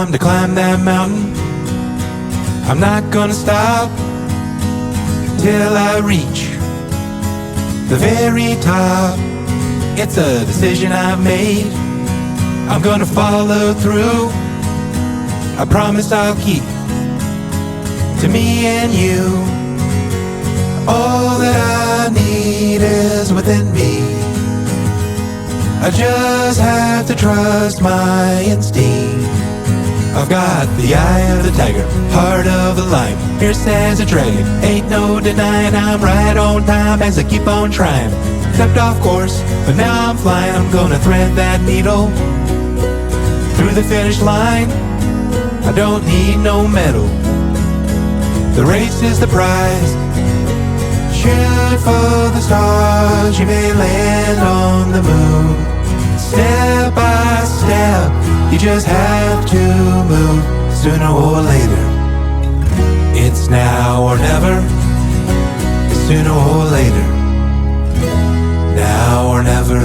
Time to climb that mountain. I'm not gonna stop till I reach the very top. It's a decision I've made. I'm gonna follow through. I promise I'll keep to me and you. All that I need is within me. I just have to trust my instinct. I've got the eye of the tiger, heart of the lion, fierce as a dragon. Ain't no denying I'm right on time as I keep on trying. Stepped off course, but now I'm flying. I'm gonna thread that needle through the finish line. I don't need no medal. The race is the prize. Shoot for the stars, you may land on the moon. Step by step, you just have to move. Sooner or later, it's now or never. Sooner or later, now or never.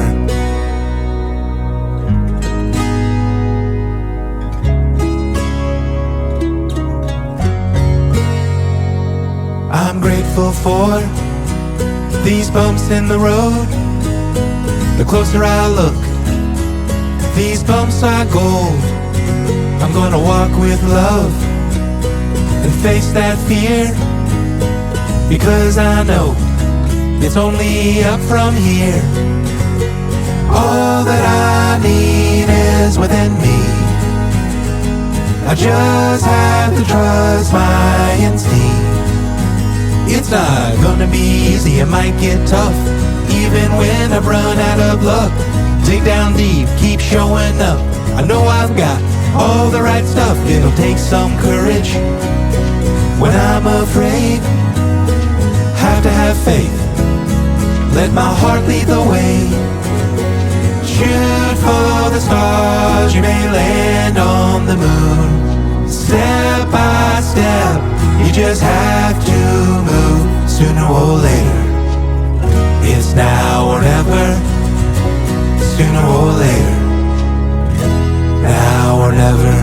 I'm grateful for these bumps in the road. The closer I look, these bumps are gold. I'm gonna walk with love and face that fear, because I know it's only up from here. All that I need is within me. I just have to trust my instinct. It's not gonna be easy, it might get tough, even when I've run out of luck. Dig down deep, keep showing up. I know I've got all the right stuff. It'll take some courage when I'm afraid. Have to have faith, let my heart lead the way. Shoot for the stars, you may land on the moon. Step by step, you just have to move. Sooner or later, it's now or never. Sooner or later, now or never.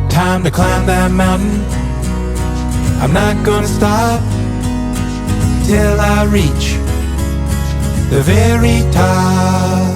Time to climb that mountain. I'm not gonna stop till I reach the very top.